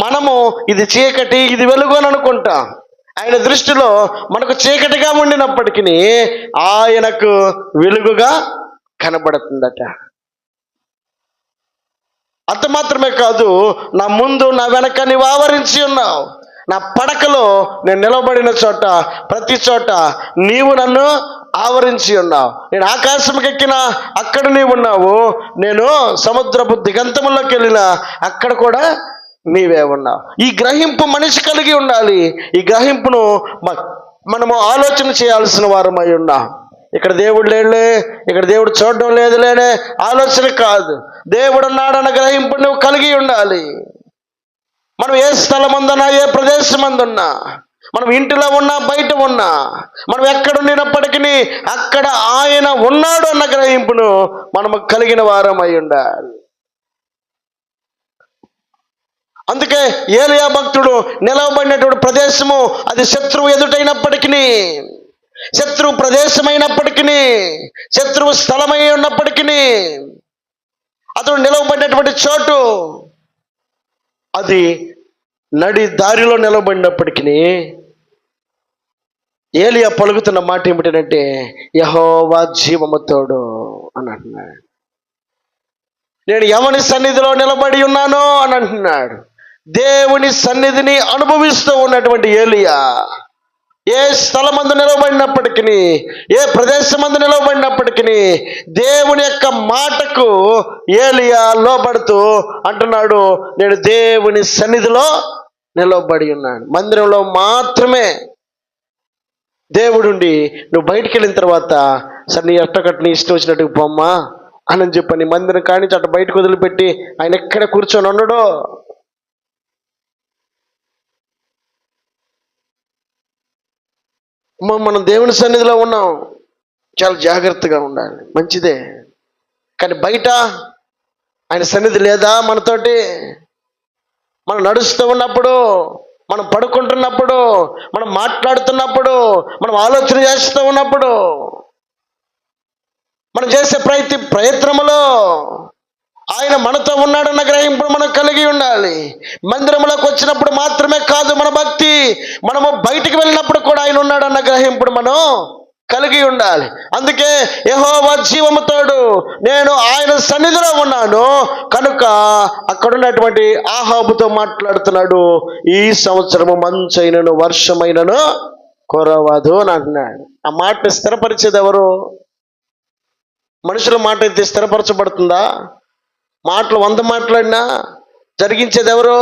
మనము ఇది చీకటి, ఇది వెలుగు అని అనుకుంటాం. ఆయన దృష్టిలో మనకు చీకటిగా ఉండినప్పటికీ ఆయనకు వెలుగుగా కనబడుతుందట. అంత మాత్రమే కాదు, నా ముందు నా వెనక నీవు ఆవరించి ఉన్నావు. నా పడకలో నేను నిలబడిన చోట, ప్రతి చోట నీవు నన్ను ఆవరించి ఉన్నావు. నేను ఆకాశంకి ఎక్కినా అక్కడ నీవు ఉన్నావు. నేను సముద్రపు దిగంతముల్లోకి వెళ్ళినా అక్కడ కూడా నీవే ఉన్నావు. ఈ గ్రహింపు మనిషి కలిగి ఉండాలి. ఈ గ్రహింపును మనము ఆలోచన చేయాల్సిన వారమై ఉన్నాం. ఇక్కడ దేవుడు లేడులే, ఇక్కడ దేవుడు చూడడం లేదులేనే ఆలోచన కాదు. దేవుడు ఉన్నాడన్న గ్రహింపు నువ్వు కలిగి ఉండాలి. మనం ఏ స్థలం ఉందన్నా, ఏ ప్రదేశం అందున్నా, మనం ఇంటిలో ఉన్నా, బయట ఉన్నా, మనం ఎక్కడ ఉండినప్పటికీ అక్కడ ఆయన ఉన్నాడు అన్న గ్రహింపును మనము కలిగిన వారం అయి ఉండాలి. అందుకే ఏలియా భక్తుడు నిలవబడినటువంటి ప్రదేశము అది శత్రువు ఎదుటైనప్పటికీ, శత్రువు ప్రదేశమైనప్పటికీ, శత్రువు స్థలమై ఉన్నప్పటికీ, అతడు నిలవబడినటువంటి చోటు అది నడి దారిలో నిలబడినప్పటికీ ఏలియా పలుకుతున్న మాట ఏమిటంటే, యెహోవా జీవము తోడు అని అంటున్నాడు. నేను ఎవని సన్నిధిలో నిలబడి ఉన్నానో అని అంటున్నాడు. దేవుని సన్నిధిని అనుభవిస్తూ ఉన్నటువంటి ఏలియా ఏ స్థలమందు నిలవబడినప్పటికీ, ఏ ప్రదేశమందు నిలవబడినప్పటికీ దేవుని యొక్క మాటకు ఏలియా లోబడుతూ అంటున్నాడు, నేను దేవుని సన్నిధిలో నిలవబడి ఉన్నాను. మందిరంలో మాత్రమే దేవుడుండి నువ్వు బయటికి వెళ్ళిన తర్వాత సరే నీ ఎట్టకట్టు నీ ఇష్టం వచ్చినట్టు బొమ్మ అని చెప్పని మందిరం కానీ అట్ట బయటకు వదిలిపెట్టి ఆయన ఎక్కడ కూర్చొని ఉండడు. మనం దేవుని సన్నిధిలో ఉన్నాం, చాలా జాగ్రత్తగా ఉండాలి, మంచిదే. కానీ బయట ఆయన సన్నిధి లేదా మనతోటి? మనం నడుస్తూ ఉన్నప్పుడు, మనం పడుకుంటున్నప్పుడు, మనం మాట్లాడుతున్నప్పుడు, మనం ఆలోచన చేస్తూ ఉన్నప్పుడు, మనం చేసే ప్రయత్నములో ఆయన మనతో ఉన్నాడన్న గ్రహింపు మనం కలిగి ఉండాలి. మందిరంలోకి వచ్చినప్పుడు మాత్రమే కాదు మన భక్తి, మనము బయటికి వెళ్ళినప్పుడు కూడా ఆయన ఉన్నాడన్న గ్రహింపుడు మనం కలిగి ఉండాలి. అందుకే యెహోవా జీవము తోడు, నేను ఆయన సన్నిధిలో ఉన్నాను కనుక అక్కడున్నటువంటి ఆహాబుతో మాట్లాడుతున్నాడు, ఈ సంవత్సరము మంచైనను వర్షమైనను కురవదు అని అంటున్నాడు. ఆ మాటని స్థిరపరిచేది ఎవరు? మనుషుల మాట అయితే స్థిరపరచబడుతుందా? మాటలు 100 మాట్లాడినా జరిగించేది ఎవరు?